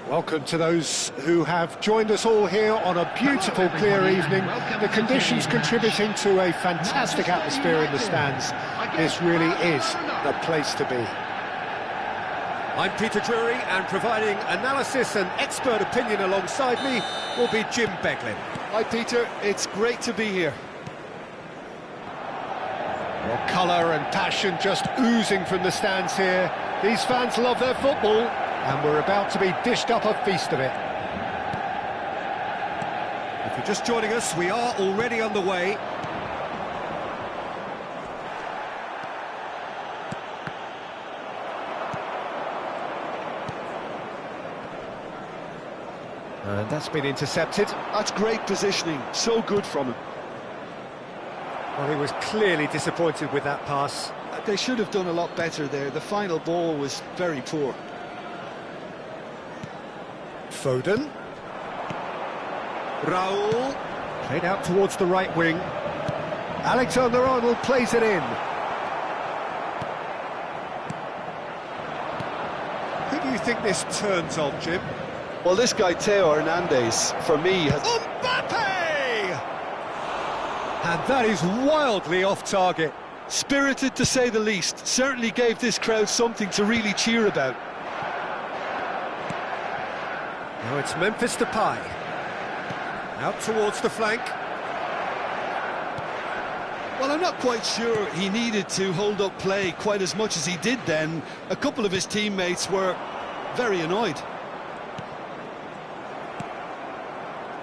Welcome to those who have joined us all here on a beautiful, clear evening. The conditions contributing to a fantastic atmosphere in the stands. This really is the place to be. I'm Peter Drury, and providing analysis and expert opinion alongside me will be Jim Beglin. Hi Peter, it's great to be here. Well, colour and passion just oozing from the stands here. These fans love their football, and we're about to be dished up a feast of it. If you're just joining us, we are already underway. And that's been intercepted. That's great positioning, so good from him. Well, he was clearly disappointed with that pass. They should have done a lot better there. The final ball was very poor. Foden. Raul. Played out towards the right wing. Alexander-Arnold plays it in. Who do you think this turns on, Jim? Well, this guy, Theo Hernandez, for me, has... Mbappe! And that is wildly off target. Spirited, to say the least. Certainly gave this crowd something to really cheer about. Now it's Memphis Depay. Out towards the flank. Well, I'm not quite sure he needed to hold up play quite as much as he did then. A couple of his teammates were very annoyed.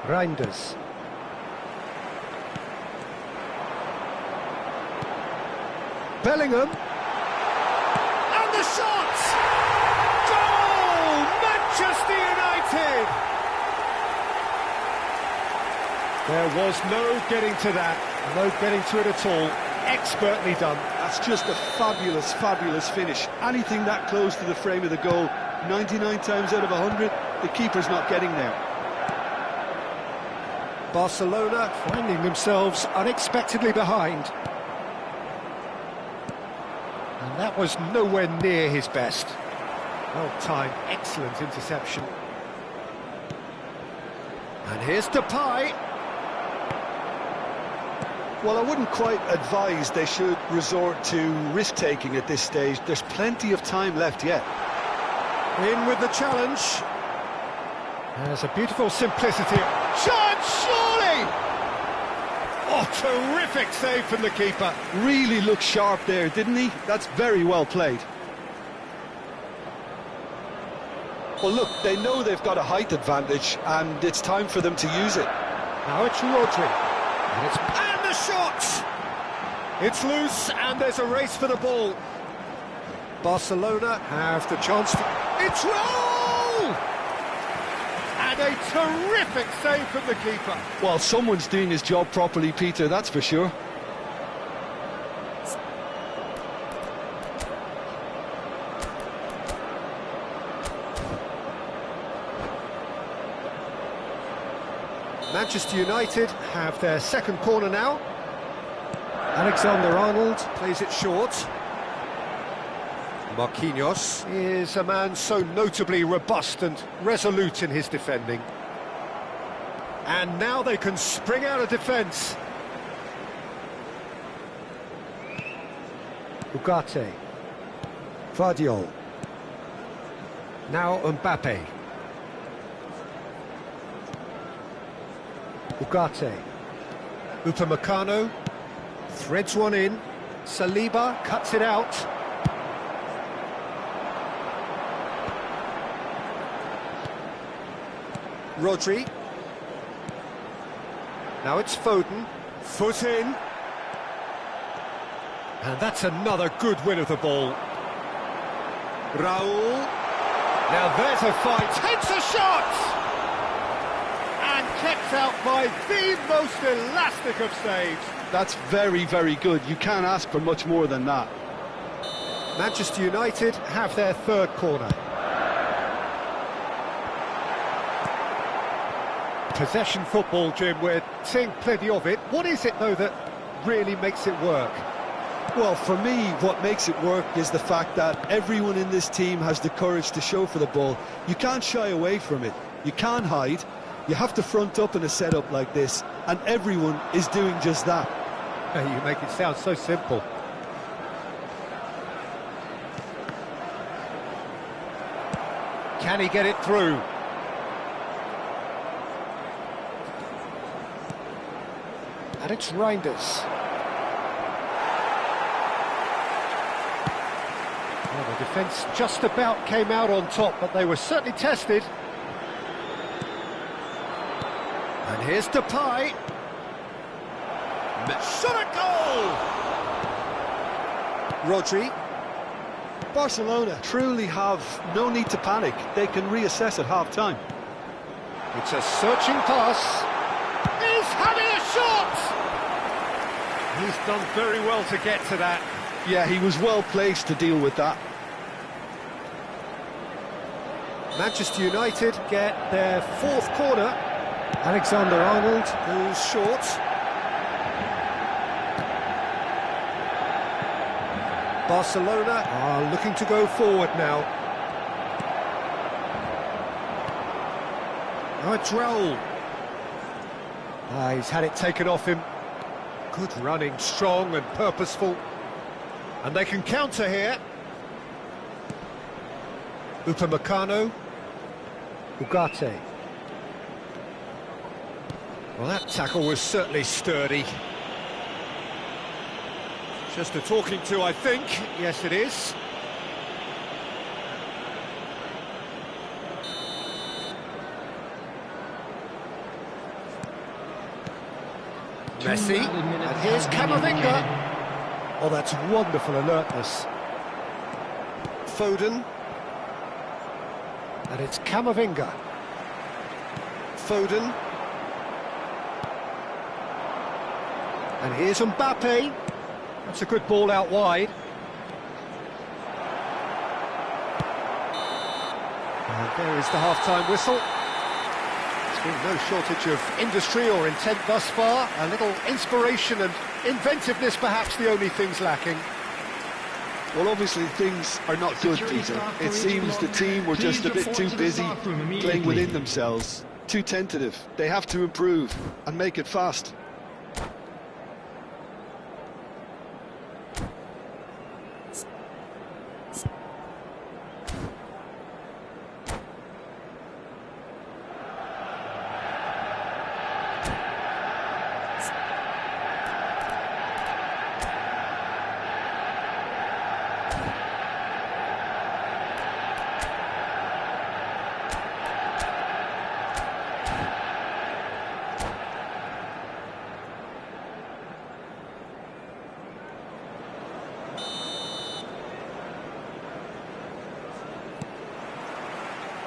Reinders. Bellingham. And the shot! Goal! Manchester United! There was no getting to that, no getting to it at all. Expertly done. That's just a fabulous, fabulous finish. Anything that close to the frame of the goal, 99 times out of 100, the keeper's not getting there. Barcelona finding themselves unexpectedly behind. And that was nowhere near his best. Well timed, excellent interception. And here's Depay. Well, I wouldn't quite advise they should resort to risk-taking at this stage. There's plenty of time left yet. In with the challenge. There's a beautiful simplicity. Chance, surely! Oh, terrific save from the keeper. Really looked sharp there, didn't he? That's very well played. Well, look, they know they've got a height advantage, and it's time for them to use it. Now it's Rodri. And the shot! It's loose, and there's a race for the ball. Barcelona have the chance. It's Raul! And a terrific save from the keeper. Well, someone's doing his job properly, Peter, that's for sure. Manchester United have their second corner now. Alexander-Arnold plays it short. Marquinhos is a man so notably robust and resolute in his defending. And now they can spring out of defence. Ugarte. Vardiol. Now Mbappe. Ugarte. Upamecano threads one in. Saliba cuts it out. Rodri. Now it's Foden. Foot in. And that's another good win of the ball. Raul. Now there's a fight. Takes a shot! And kept out by the most elastic of saves. That's very, very good. You can't ask for much more than that. Manchester United have their third corner. Possession football, Jim, we're seeing plenty of it. What is it, though, that really makes it work? Well, for me, what makes it work is the fact that everyone in this team has the courage to show for the ball. You can't shy away from it. You can't hide. You have to front up in a setup like this, and everyone is doing just that. You make it sound so simple. Can he get it through? And it's Reinders. Well, the defence just about came out on top, but they were certainly tested. And here's Depay. Shot a goal! Rodri. Barcelona truly have no need to panic. They can reassess at half-time. It's a searching pass. He's having a shot! He's done very well to get to that. Yeah, he was well placed to deal with that. Manchester United get their fourth corner. Alexander-Arnold goes short. Barcelona are looking to go forward now. Now it's Raul. He's had it taken off him. Good running, strong and purposeful. And they can counter here. Upamecano. Ugarte. Well, that tackle was certainly sturdy. Just a talking to, I think. Yes, it is. Messi, and here's Camavinga. Oh, that's wonderful alertness. Foden. And it's Camavinga. Foden. And here's Mbappe. That's a good ball out wide. And there is the half-time whistle. There's been no shortage of industry or intent thus far. A little inspiration and inventiveness, perhaps the only things lacking. Well, obviously things are not good, Peter. It seems the team were just a bit too busy playing within themselves. Too tentative. They have to improve and make it fast.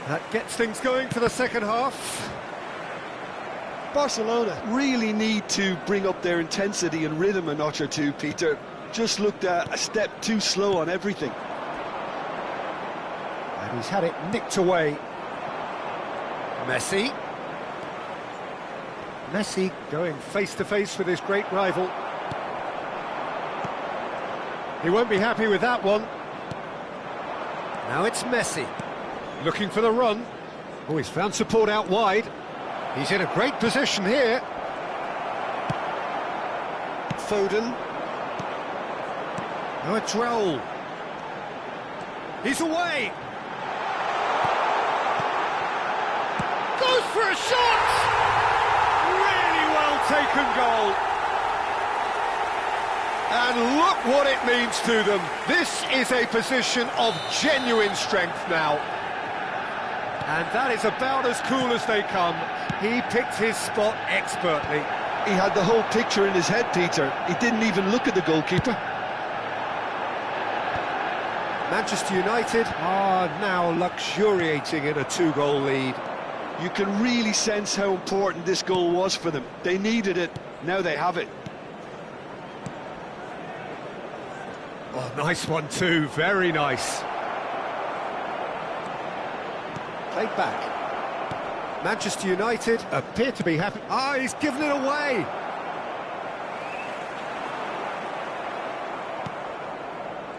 That gets things going for the second half. Barcelona really need to bring up their intensity and rhythm a notch or two, Peter. Just looked a step too slow on everything. And he's had it nicked away. Messi. Messi going face-to-face with his great rival. He won't be happy with that one. Now it's Messi. Looking for the run. Oh, he's found support out wide. He's in a great position here. Foden. Now it's Raul. He's away. Goes for a shot! Really well taken goal. And look what it means to them. This is a position of genuine strength now. And that is about as cool as they come. He picked his spot expertly. He had the whole picture in his head, Peter. He didn't even look at the goalkeeper. Manchester United are now luxuriating in a two-goal lead. You can really sense how important this goal was for them. They needed it, now they have it. Oh, nice one too, very nice. Played back. Manchester United appear to be happy. Ah, he's given it away.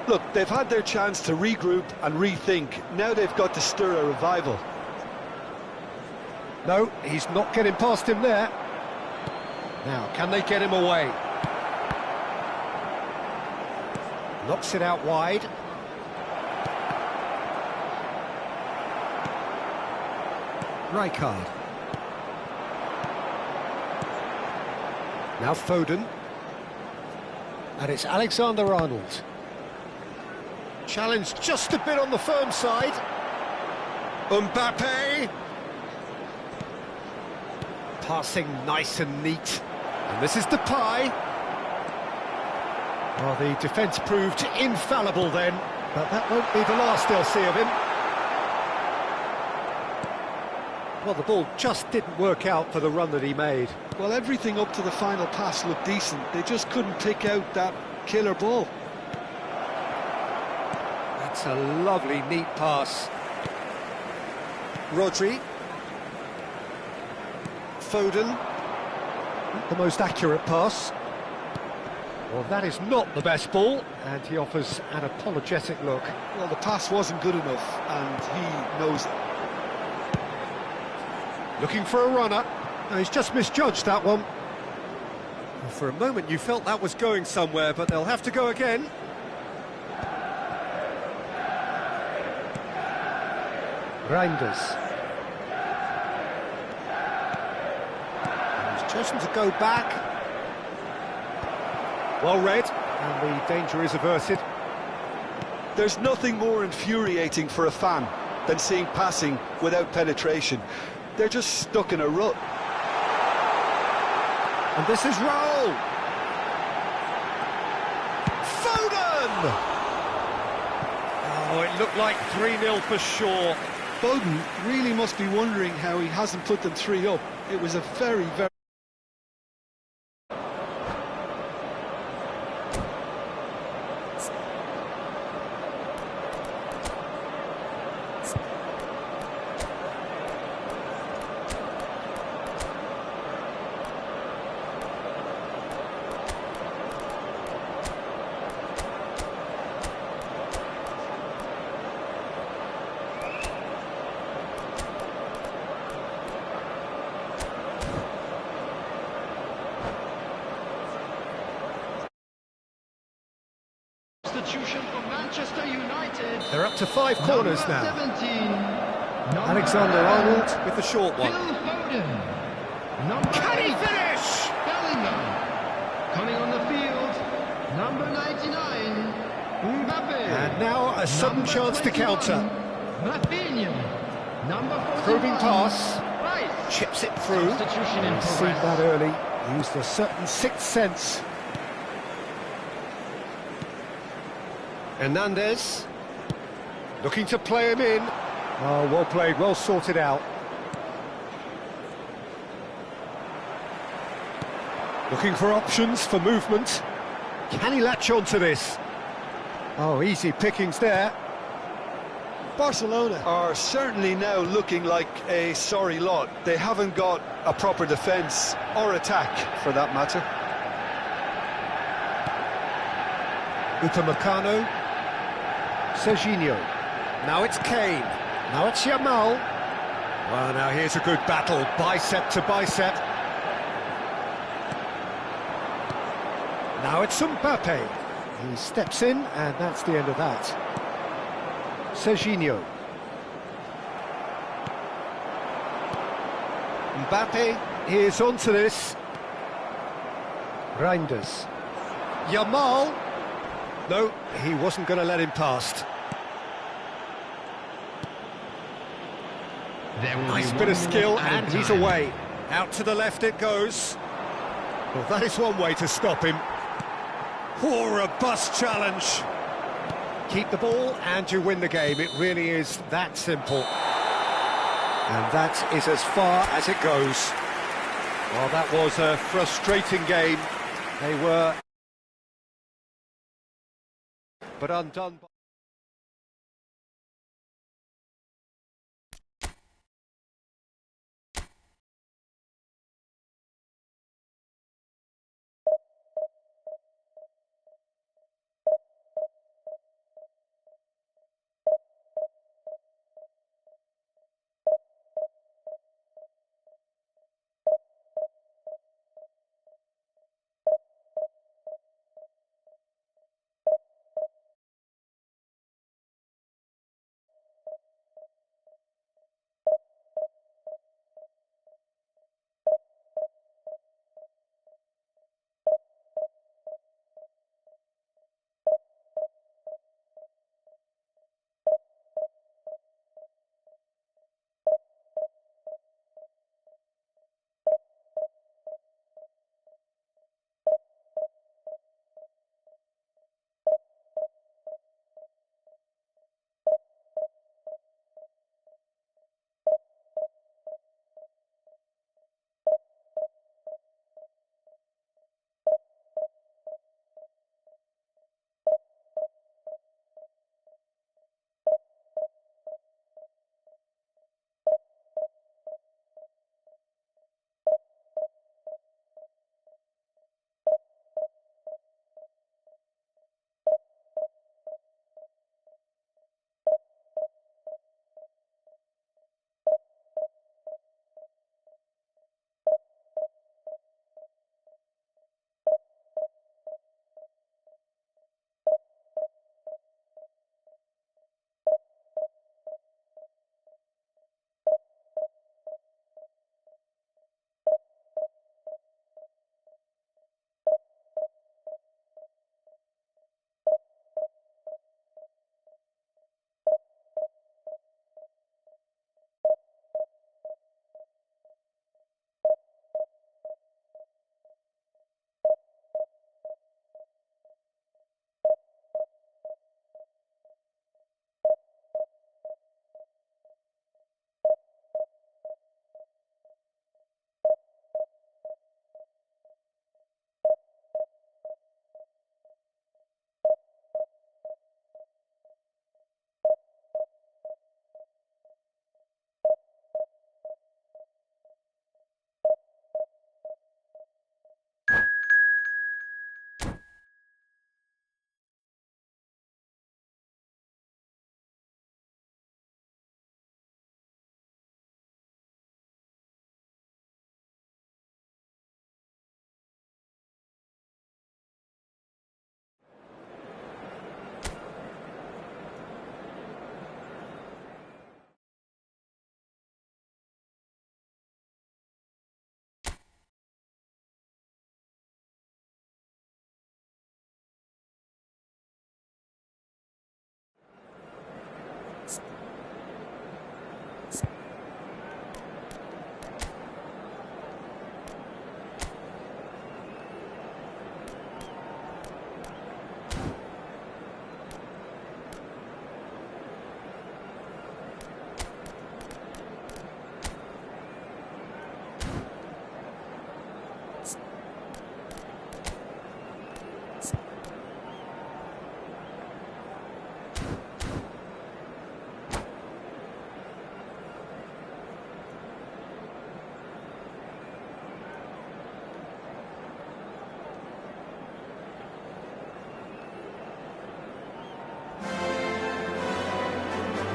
Look, they've had their chance to regroup and rethink. Now they've got to stir a revival. No, he's not getting past him there. Now, can they get him away? Knocks it out wide. Rijkaard. Now Foden. And it's Alexander-Arnold. Challenge just a bit on the firm side. Mbappe. Passing nice and neat. And this is Depay. Well, the defence proved infallible then, but that won't be the last they'll see of him. Well, the ball just didn't work out for the run that he made. Well, everything up to the final pass looked decent. They just couldn't pick out that killer ball. That's a lovely, neat pass. Rodri. Foden. Not the most accurate pass. Well, that is not the best ball, and he offers an apologetic look. Well, the pass wasn't good enough, and he knows it. Looking for a runner. No, he's just misjudged that one. Well, for a moment you felt that was going somewhere, but they'll have to go again. Reinders. He's chosen to go back. Well read, and the danger is averted. There's nothing more infuriating for a fan than seeing passing without penetration. They're just stuck in a rut. And this is Raul. Foden! Oh, it looked like 3-0 for sure. Foden really must be wondering how he hasn't put them 3 up. It was a very... Substitution for Manchester United. They're up to 5 corners now. 17, Alexander-Arnold with the short one. Phil Foden. Can he finish? Bellingham. Coming on the field, number 99, Mbappe. And now a sudden Number chance to 21, counter. Rafinha. Number 41, Probing pass. Rice. Chips it through. Substitution in He's seen progress. that early. Used a certain sixth sense. Hernandez. Looking to play him in. Oh, well played, well sorted out. Looking for options for movement. Can he latch on to this? Oh, easy pickings there. Barcelona are certainly now looking like a sorry lot. They haven't got a proper defence or attack, for that matter. Upamecano. Serginho. Now it's Kane. Now it's Yamal. Well, now here's a good battle, bicep to bicep. Now it's Mbappe. He steps in, and that's the end of that. Serginho. Mbappe is onto this. Reinders. Yamal. No, he wasn't going to let him past. Nice bit of skill, and he's away. Out to the left it goes. Well, that is one way to stop him. Oh, robust challenge. Keep the ball and you win the game. It really is that simple. And that is as far as it goes. Well, that was a frustrating game. They were... but undone by...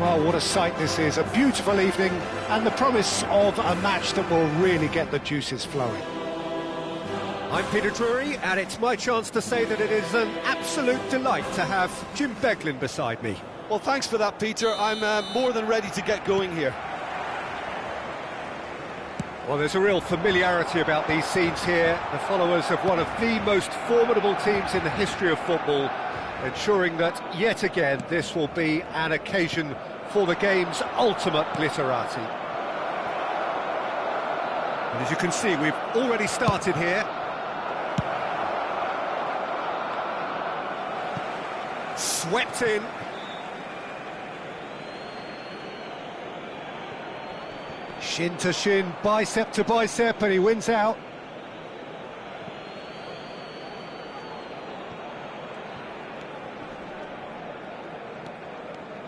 Well, what a sight this is, a beautiful evening and the promise of a match that will really get the juices flowing. I'm Peter Drury, and it's my chance to say that it is an absolute delight to have Jim Beglin beside me. Well, thanks for that, Peter. I'm more than ready to get going here. Well, there's a real familiarity about these scenes here, the followers of one of the most formidable teams in the history of football, ensuring that, yet again, this will be an occasion for the game's ultimate glitterati. And as you can see, we've already started here. Swept in. Shin to shin, bicep to bicep, and he wins out.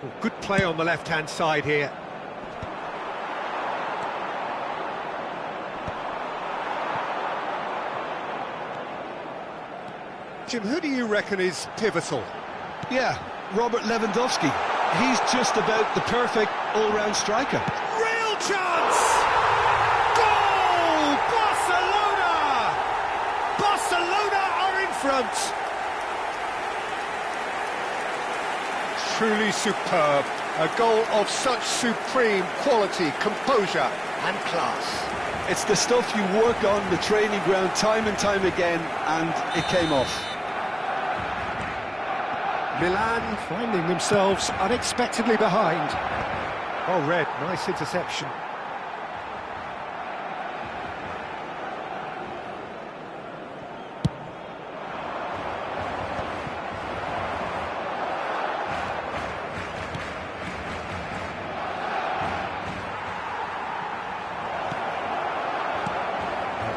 Oh, good play on the left-hand side here. Jim, who do you reckon is pivotal? Yeah, Robert Lewandowski. He's just about the perfect all-round striker. Real chance! Goal! Barcelona! Barcelona are in front! Truly superb. A goal of such supreme quality, composure and class. It's the stuff you work on the training ground time and time again, and it came off. Milan finding themselves unexpectedly behind. Oh, Red, nice interception.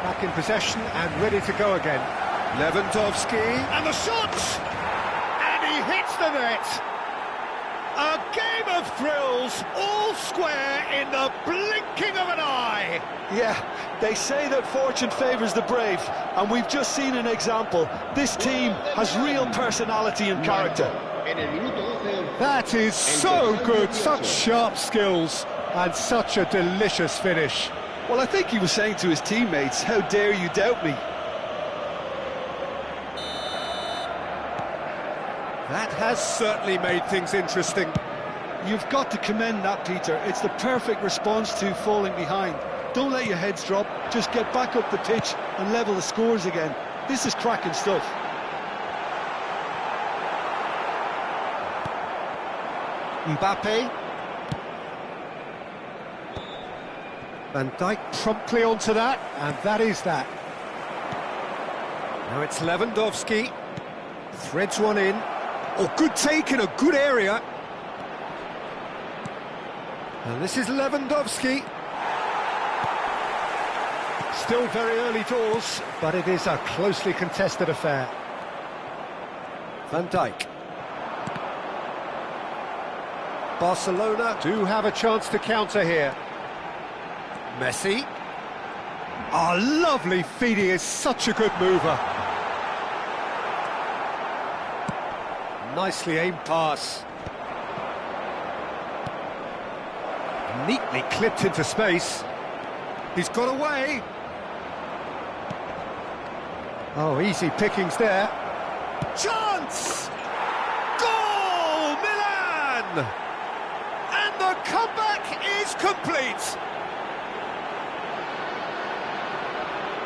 Back in possession and ready to go again. Lewandowski, and the shot! He hits the net. A game of thrills, all square in the blinking of an eye. Yeah, they say that fortune favours the brave, and we've just seen an example. This team has real personality and character. That is so good, such sharp skills, and such a delicious finish. Well, I think he was saying to his teammates, how dare you doubt me? That has certainly made things interesting. You've got to commend that, Peter. It's the perfect response to falling behind. Don't let your heads drop, just get back up the pitch and level the scores again. This is cracking stuff. Mbappe. Van Dijk promptly onto that, and that is that. Now it's Lewandowski. Threads one in. Oh, good take in a good area. And this is Lewandowski. Still very early doors, but it is a closely contested affair. Van Dijk. Barcelona do have a chance to counter here. Messi. Oh, lovely feed, he is such a good mover. Nicely aimed pass. Neatly clipped into space. He's got away. Oh, easy pickings there. Chance! Goal! Milan! And the comeback is complete.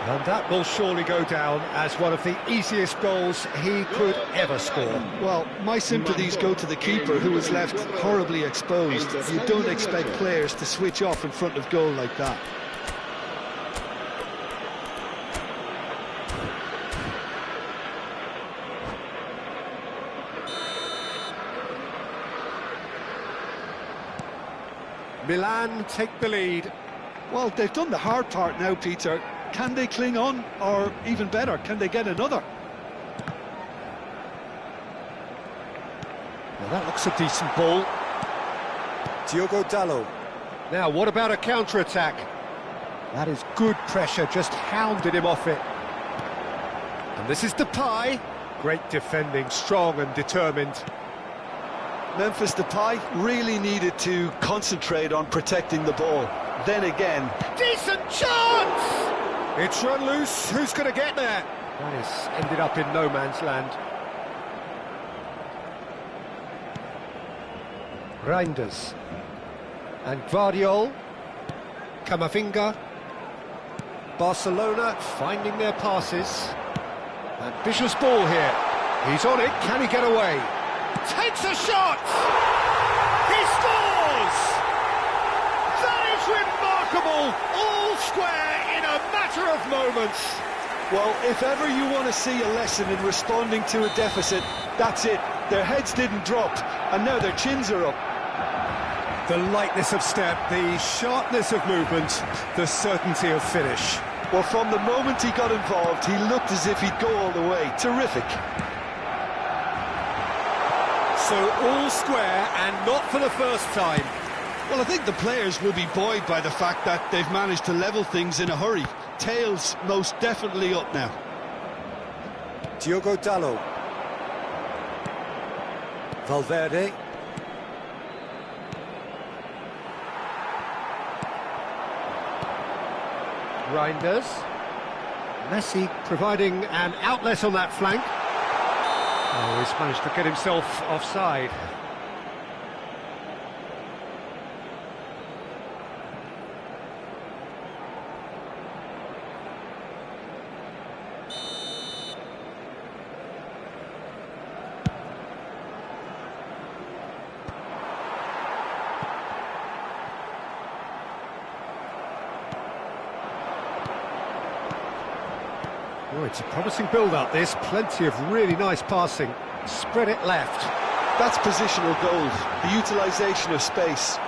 And that will surely go down as one of the easiest goals he could ever score. Well, my sympathies go to the keeper, who was left horribly exposed. You don't expect players to switch off in front of goal like that. Milan take the lead. Well, they've done the hard part now, Peter. Can they cling on, or even better, can they get another? Well, that looks a decent ball. Diogo Dalot. Now, what about a counter-attack? That is good pressure, just hounded him off it. And this is Depay. Great defending, strong and determined. Memphis Depay really needed to concentrate on protecting the ball. Then again, Decent chance! It's run loose. Who's going to get there? That has ended up in no man's land. Reinders. And Guardiol. Camavinga. Barcelona finding their passes. Ambitious ball here. He's on it. Can he get away? Takes a shot! He scores! That is remarkable! All square in a matter of moments. well, if ever you want to see a lesson in responding to a deficit, that's it. Their heads didn't drop, and now their chins are up. The lightness of step, the sharpness of movement, the certainty of finish. Well, from the moment he got involved, he looked as if he'd go all the way. Terrific. So all square, and not for the first time. Well, I think the players will be buoyed by the fact that they've managed to level things in a hurry. Tails most definitely up now. Diogo Dalot. Valverde. Reinders. Messi providing an outlet on that flank. Oh, he's managed to get himself offside. Oh, it's a promising build-up, this. Plenty of really nice passing. Spread it left. That's positional goals, the utilisation of space.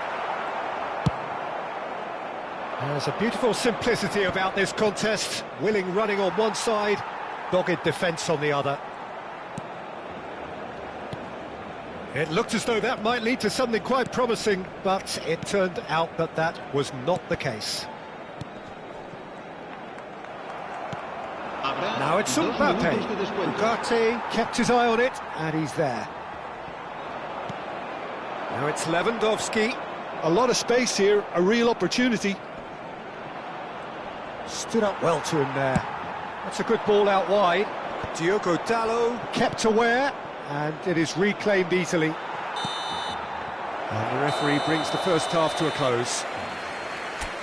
There's a beautiful simplicity about this contest. Willing running on one side, dogged defence on the other. It looked as though that might lead to something quite promising, but it turned out that that was not the case. Now it's Mbappe. Ugarte kept his eye on it, and he's there. Now it's Lewandowski. A lot of space here, a real opportunity. Stood up well to him there. That's a good ball out wide. Diogo Dalot kept aware, and it is reclaimed easily. And the referee brings the first half to a close.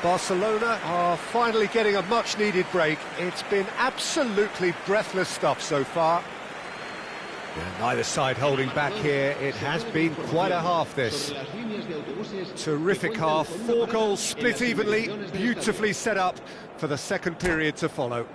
Barcelona are finally getting a much-needed break. It's been absolutely breathless stuff so far. And neither side holding back here. It has been quite a half, this. Terrific half. 4 goals split evenly, beautifully set up for the second period to follow.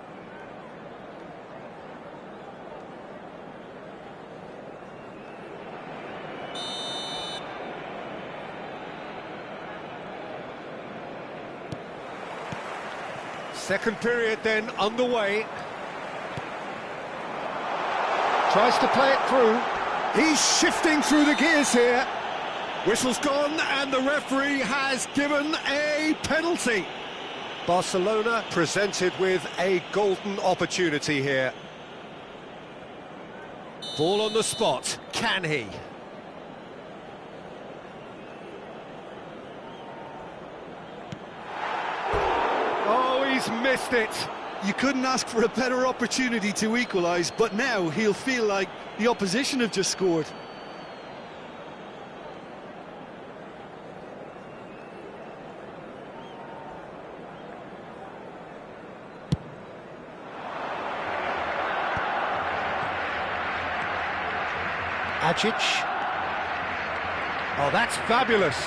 Second period then underway. Tries to play it through. He's shifting through the gears here. Whistle's gone and the referee has given a penalty. Barcelona presented with a golden opportunity here. Ball on the spot. Can he? He's missed it. You couldn't ask for a better opportunity to equalise, but now he'll feel like the opposition have just scored. Ajic. Oh, that's fabulous.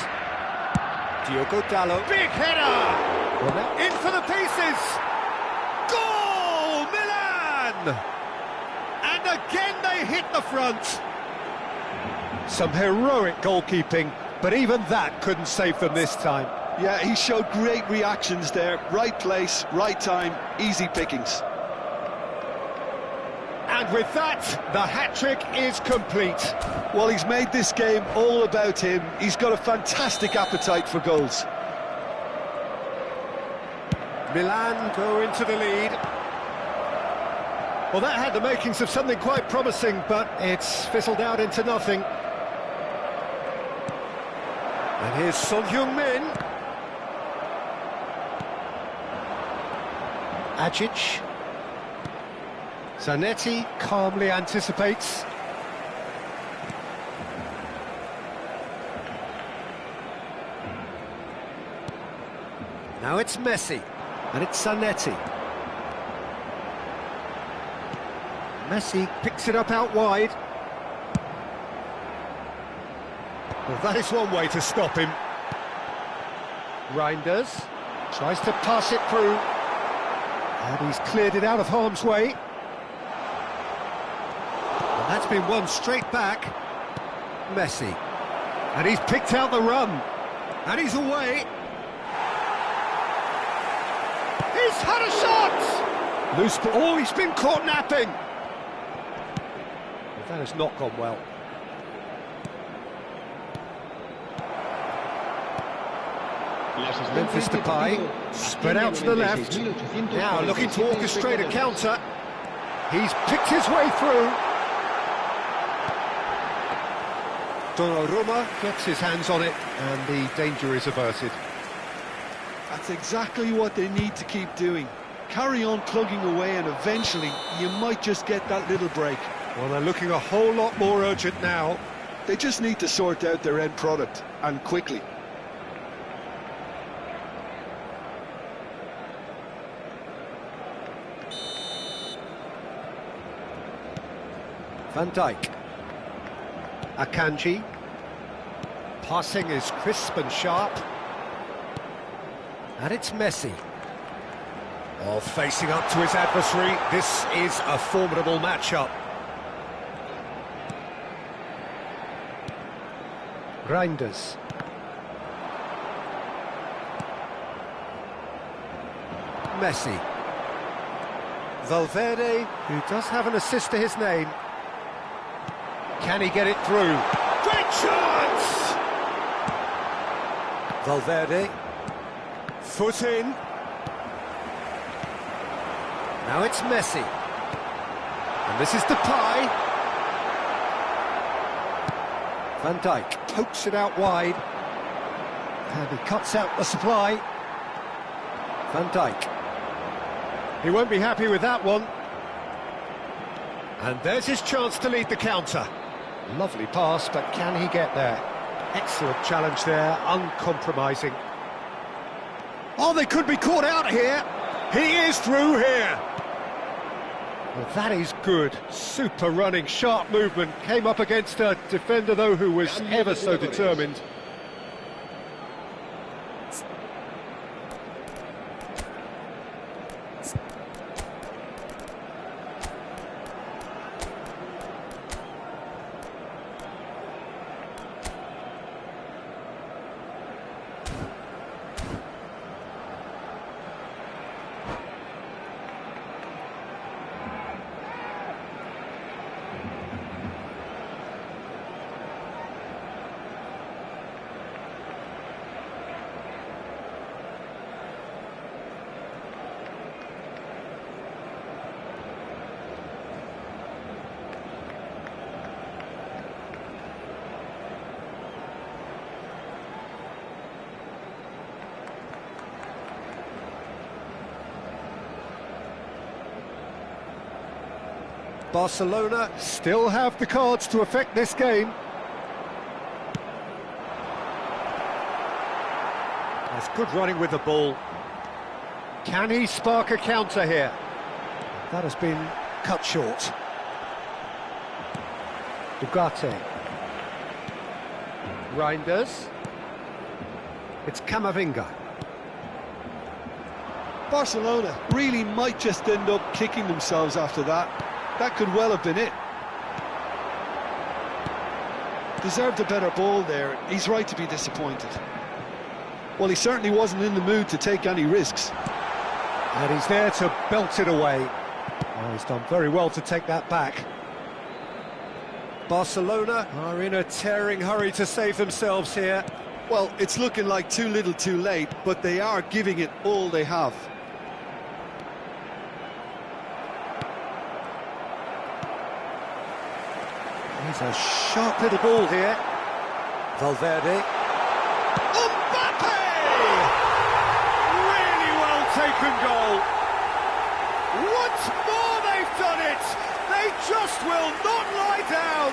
Diogo Dalot. Big header! Well, in for the pieces! Goal! Milan! And again they hit the front. Some heroic goalkeeping, but even that couldn't save them this time. Yeah, he showed great reactions there. Right place, right time, easy pickings. And with that, the hat-trick is complete. Well, he's made this game all about him. He's got a fantastic appetite for goals. Milan go into the lead. Well, that had the makings of something quite promising, but it's fizzled out into nothing. And here's Son Heung-min. Ajic. Zanetti calmly anticipates. Now it's Messi, and it's Zanetti. Messi picks it up out wide. Well, that is one way to stop him. Reinders tries to pass it through. And he's cleared it out of harm's way. And that's been won straight back. Messi. And he's picked out the run. And he's away. He's had a shot! Loose ball. Oh, he's been caught napping. Well, that has not gone well. Memphis Depay, spread out to the left, now looking to orchestrate a counter. He's picked his way through. Donnarumma gets his hands on it, and the danger is averted. That's exactly what they need to keep doing. Carry on plugging away, and eventually you might just get that little break. Well, they're looking a whole lot more urgent now. They just need to sort out their end product, and quickly. Van Dijk. Akanji. Passing is crisp and sharp. And it's Messi. Oh, facing up to his adversary. This is a formidable matchup. Reinders. Messi. Valverde, who does have an assist to his name. Can he get it through? Great chance! Valverde. Foot in. Now it's Messi. And this is Depay. Van Dijk pokes it out wide. And he cuts out the supply. Van Dijk. He won't be happy with that one. And there's his chance to lead the counter. Lovely pass, but can he get there? Excellent challenge there, uncompromising. Oh, they could be caught out here. He is through here. Well, that is good. Super running, sharp movement. Came up against a defender, though, who was ever so determined. Barcelona still have the cards to affect this game. That's good running with the ball. Can he spark a counter here? That has been cut short. Ugarte. Reinders. It's Camavinga. Barcelona really might just end up kicking themselves after that. That could well have been it. Deserved a better ball there. He's right to be disappointed. Well, he certainly wasn't in the mood to take any risks. And he's there to belt it away. Oh, he's done very well to take that back. Barcelona are in a tearing hurry to save themselves here. Well, it's looking like too little too late, but they are giving it all they have. He's a sharp little ball here. Valverde. Mbappe! Really well taken goal. Once more they've done it. They just will not lie down.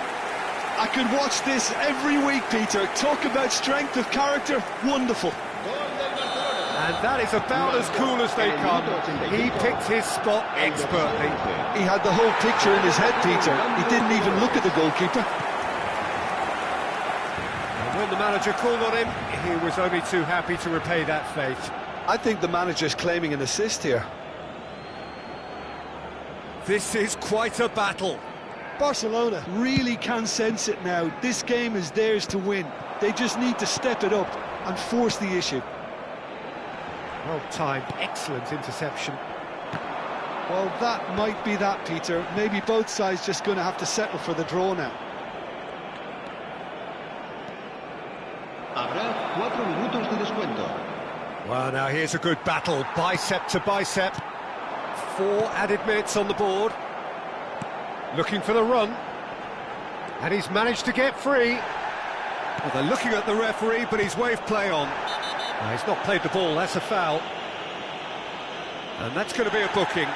I could watch this every week, Peter. Talk about strength of character. Wonderful. And that is about as cool as they come. He picked his spot expertly. He had the whole picture in his head, Peter. He didn't even look at the goalkeeper. And when the manager called on him, he was only too happy to repay that faith. I think the manager's claiming an assist here. This is quite a battle. Barcelona really can sense it now. This game is theirs to win. They just need to step it up and force the issue. Well timed, excellent interception. Well, that might be that, Peter. Maybe both sides just going to have to settle for the draw now. Habrá 4 minutos de descuento. Well, now here's a good battle, bicep to bicep. 4 added minutes on the board. Looking for the run. And he's managed to get free. Well, they're looking at the referee, but he's waved play on. No, he's not played the ball, that's a foul. And that's going to be a booking.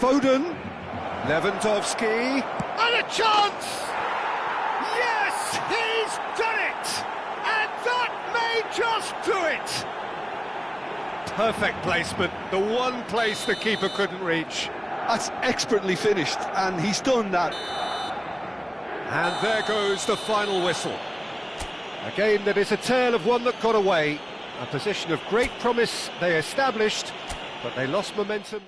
Foden, Lewandowski, and a chance! Yes, he's done it! And that may just do it! Perfect placement, the one place the keeper couldn't reach. That's expertly finished, and he's done that. And there goes the final whistle. A game that is a tale of one that got away. A position of great promise they established, but they lost momentum.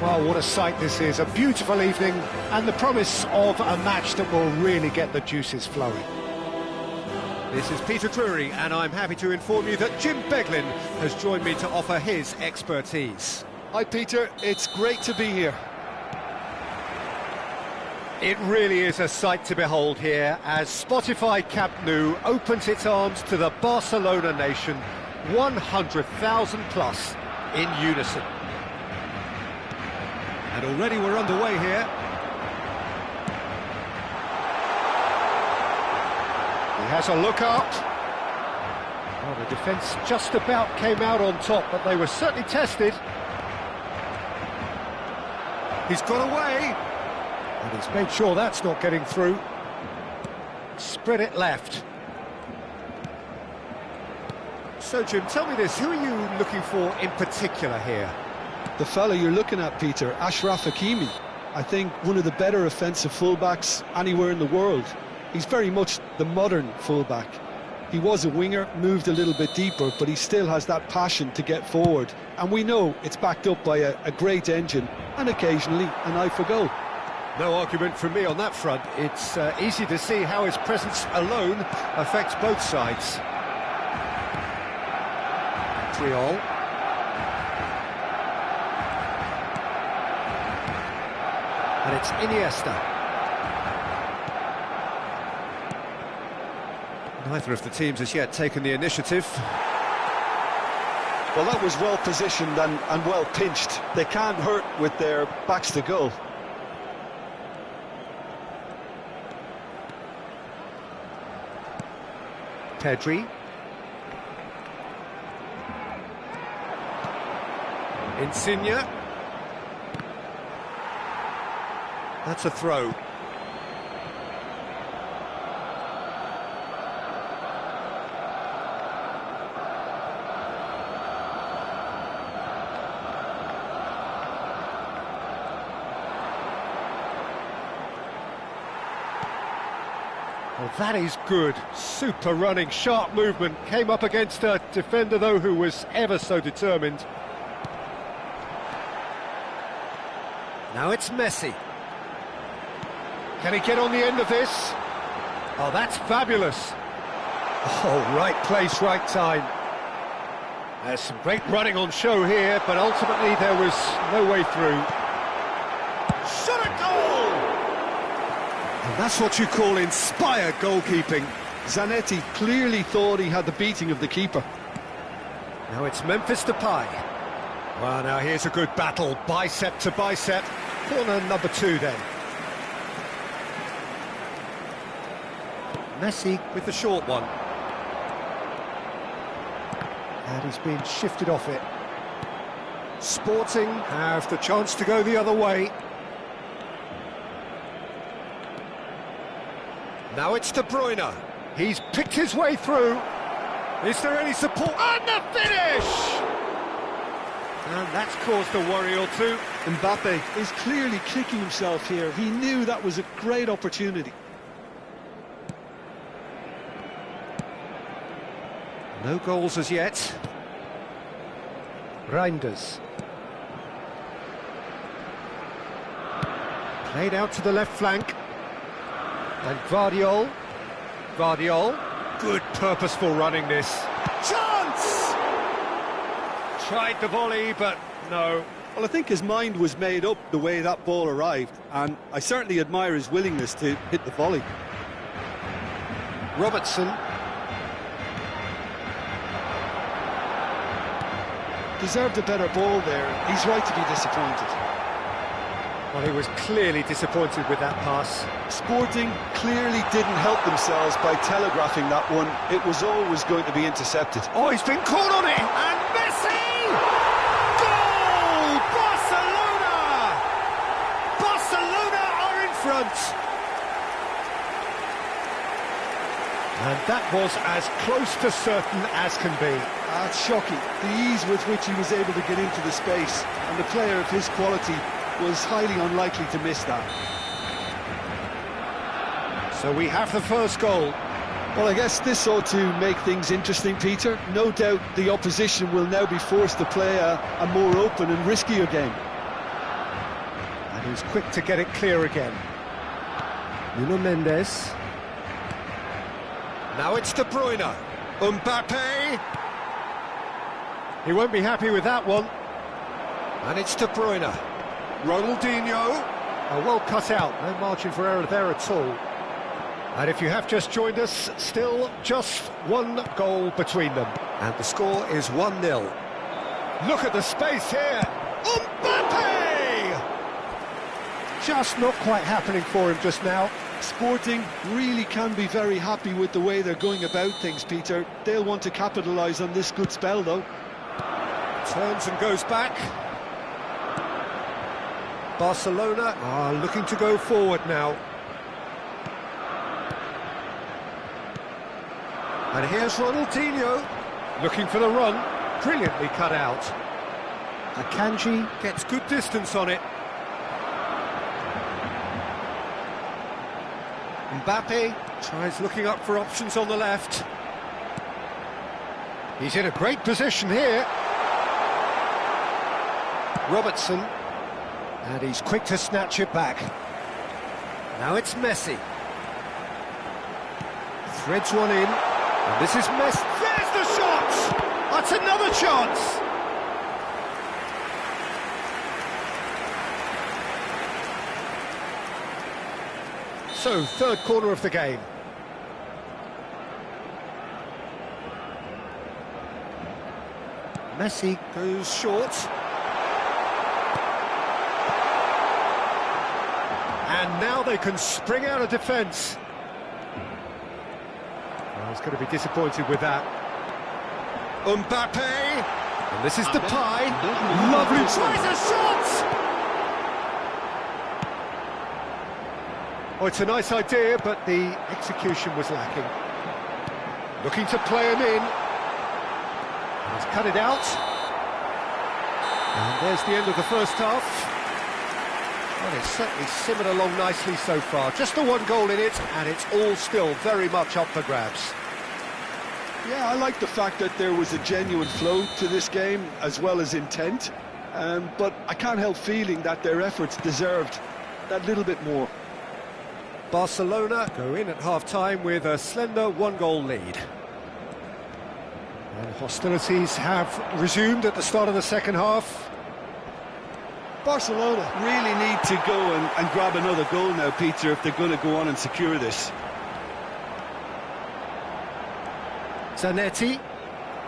Well, what a sight this is, a beautiful evening and the promise of a match that will really get the juices flowing. This is Peter Drury and I'm happy to inform you that Jim Beglin has joined me to offer his expertise. Hi, Peter. It's great to be here. It really is a sight to behold here as Spotify Camp Nou opens its arms to the Barcelona nation, 100,000 plus in unison. And already we're underway here. He has a look up. Well, the defence just about came out on top, but they were certainly tested. He's got away. And he's made sure that's not getting through. Spread it left. So, Jim, tell me this, who are you looking for in particular here? The fella you're looking at, Peter, Achraf Hakimi. I think one of the better offensive fullbacks anywhere in the world. He's very much the modern fullback. He was a winger, moved a little bit deeper, but he still has that passion to get forward. And we know it's backed up by a great engine and occasionally an eye for goal. No argument from me on that front. It's easy to see how his presence alone affects both sides. Triol. And it's Iniesta. Neither of the teams has yet taken the initiative. Well, that was well positioned and well pinched. They can't hurt with their backs to goal. Pedri. Insigne. That's a throw. Well, that is good. Super running, sharp movement. Came up against a defender, though, who was ever so determined. Now it's Messi. Can he get on the end of this? Oh, that's fabulous. Oh, right place, right time. There's some great running on show here, but ultimately there was no way through. Shot a goal! And that's what you call inspired goalkeeping. Zanetti clearly thought he had the beating of the keeper. Now it's Memphis Depay. Well, now here's a good battle, bicep to bicep. Corner number 2 then. Messi with the short one. And he's been shifted off it. Sporting have the chance to go the other way. Now it's De Bruyne. He's picked his way through. Is there any support? And the finish! And that's caused a worry or two. Mbappe is clearly kicking himself here. He knew that was a great opportunity. No goals as yet. Reinders. Played out to the left flank. And Guardiol. Good purposeful running this. Chance! Tried the volley, but no. Well, I think his mind was made up the way that ball arrived, and I certainly admire his willingness to hit the volley. Robertson. Deserved a better ball there. He's right to be disappointed. Well, he was clearly disappointed with that pass. Sporting clearly didn't help themselves by telegraphing that one. It was always going to be intercepted. Oh, he's been caught on it! And Messi! Goal! Barcelona! Barcelona are in front! And that was as close to certain as can be. That's shocking. The ease with which he was able to get into the space, and the player of his quality was highly unlikely to miss that. So we have the first goal. Well, I guess this ought to make things interesting, Peter. No doubt the opposition will now be forced to play a more open and riskier game. And he's quick to get it clear again. Nuno Mendes. Now it's De Bruyne. Mbappe. He won't be happy with that one. And it's De Bruyne. Ronaldinho. Oh, well cut out, no margin for error there at all. And if you have just joined us, still just one goal between them. And the score is 1-0. Look at the space here. Mbappe! Just not quite happening for him just now. Sporting really can be very happy with the way they're going about things, Peter. They'll want to capitalise on this good spell, though. Turns and goes back. Barcelona are looking to go forward now. And here's Ronaldinho, looking for the run, brilliantly cut out. Akanji gets good distance on it. Mbappe tries looking up for options on the left. He's in a great position here. Robertson, and he's quick to snatch it back. Now it's Messi. Threads one in. And this is Messi. There's the shot! That's another chance! So, third corner of the game. Messi goes short. And now they can spring out of defence. I was going to be disappointed with that. Mbappe! And this is Depay. Lovely tries a shot! Oh, it's a nice idea, but the execution was lacking. Looking to play him in. He's cut it out. And there's the end of the first half. Well, it's certainly simmered along nicely so far. Just the one goal in it, and it's all still very much up for grabs. Yeah, I like the fact that there was a genuine flow to this game, as well as intent. But I can't help feeling that their efforts deserved that little bit more. Barcelona go in at half-time with a slender one-goal lead. And hostilities have resumed at the start of the second half. Barcelona really need to go and grab another goal now, Peter, if they're going to go on and secure this. Zanetti,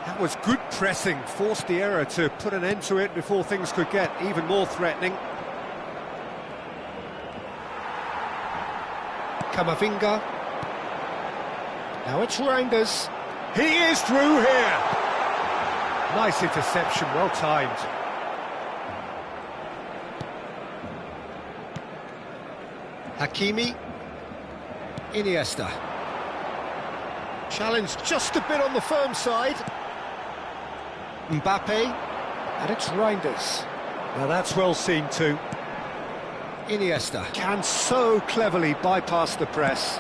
that was good pressing, forced the error to put an end to it before things could get even more threatening. Camavinga. Now it's Reinders. He is through here. Nice interception, well timed. Hakimi. Iniesta. Challenge just a bit on the firm side. Mbappe. And it's Reinders. Now that's well seen too. Iniesta can so cleverly bypass the press.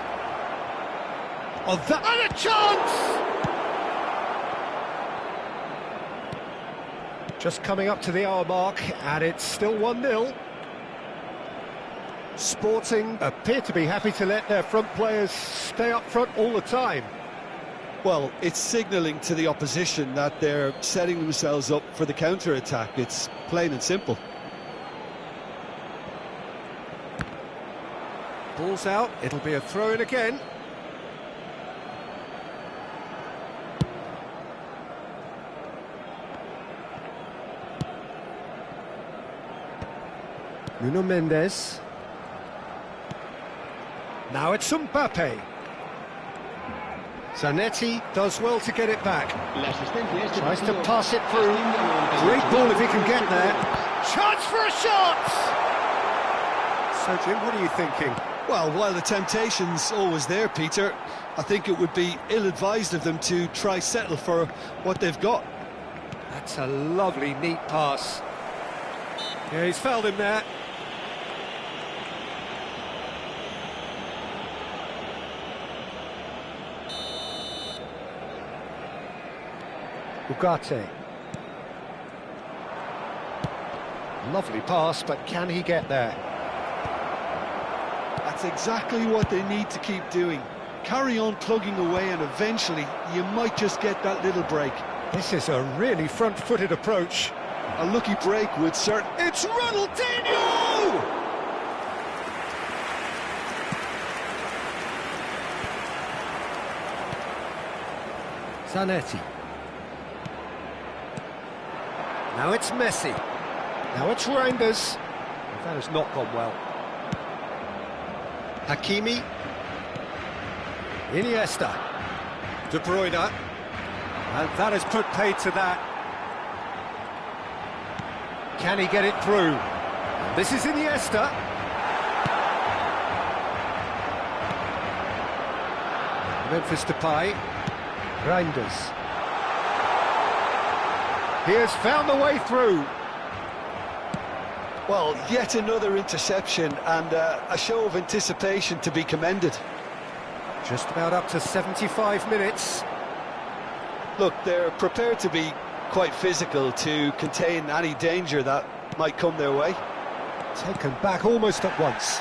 Oh, that... And a chance! Just coming up to the hour mark, and it's still 1-0. Sporting appear to be happy to let their front players stay up front all the time. Well, it's signalling to the opposition that they're setting themselves up for the counter-attack. It's plain and simple. Ball's out, it'll be a throw-in again. Nuno Mendes. Now it's Mbappe. Zanetti does well to get it back. Tries to pass it through. Great ball if he can get there. Chance for a shot! So, Jim, what are you thinking? Well, while the temptation's always there, Peter, I think it would be ill-advised of them to try settle for what they've got. That's a lovely, neat pass. Yeah, he's fouled him there. Ugarte. Lovely pass, but can he get there? That's exactly what they need to keep doing. Carry on plugging away, and eventually you might just get that little break. This is a really front-footed approach. A lucky break would certainly... It's Ronaldinho! Zanetti. Now it's Messi. Now it's Reinders. That has not gone well. Hakimi. Iniesta. De Bruyne. And that has put paid to that. Can he get it through? This is Iniesta. Memphis Depay. Reinders. He has found the way through. Well, yet another interception and a show of anticipation to be commended. Just about up to 75 minutes. Look, they're prepared to be quite physical to contain any danger that might come their way. Taken back almost at once.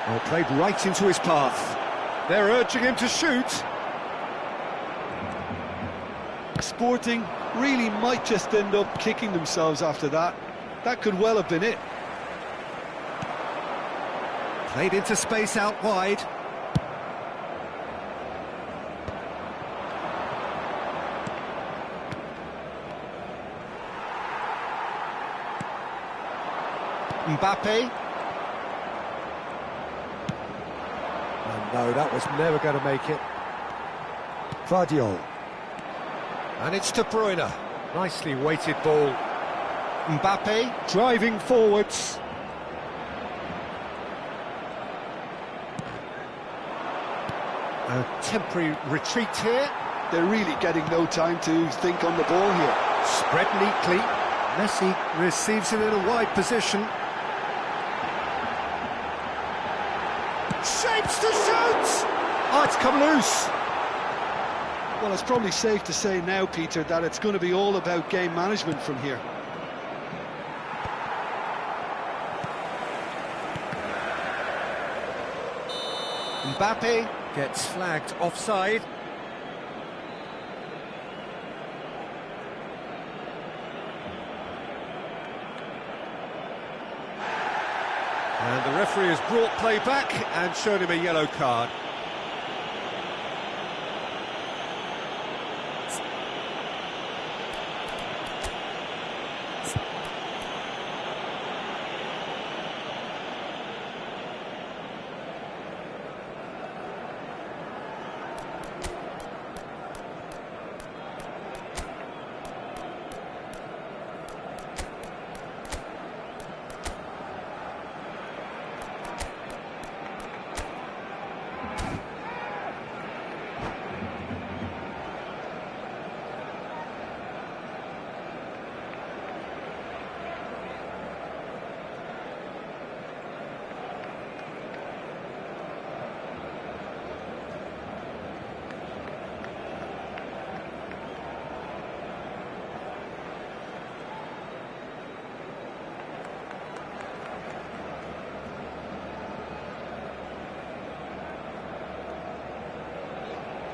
Well, played right into his path. They're urging him to shoot. Sporting really might just end up kicking themselves after that. That could well have been it. Played into space out wide. Mbappe. Oh no, that was never going to make it. Vardiol. And it's De Bruyne. Nicely weighted ball. Mbappe driving forwards. A temporary retreat here. They're really getting no time to think on the ball here. Spread neatly. Messi receives it in a wide position. Shapes to shoot! Oh, it's come loose. Well, it's probably safe to say now, Peter, that it's going to be all about game management from here. Mbappe gets flagged offside. And the referee has brought play back and shown him a yellow card.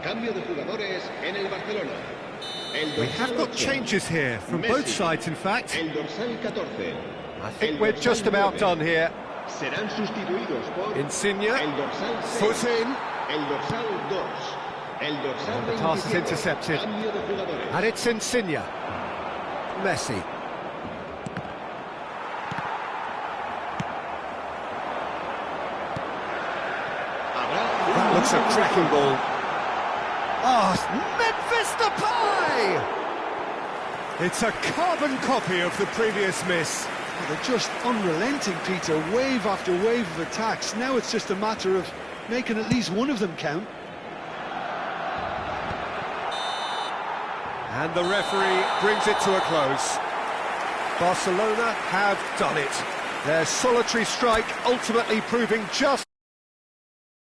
Cambio de jugadores en el Barcelona. We have got changes here from both sides, in fact. El dorsal 14. I think we're just about done here. Serán sustituidos por Insigne, el dorsal 6, foot in, el dorsal 2, el dorsal and the pass is 27. intercepted. Cambio de jugadores. And it's Insigne. Messi. That looks a cracking ball. Oh, Memphis Depay! It's a carbon copy of the previous miss. Well, they're just unrelenting, Peter, wave after wave of attacks. Now it's just a matter of making at least one of them count. And the referee brings it to a close. Barcelona have done it. Their solitary strike ultimately proving just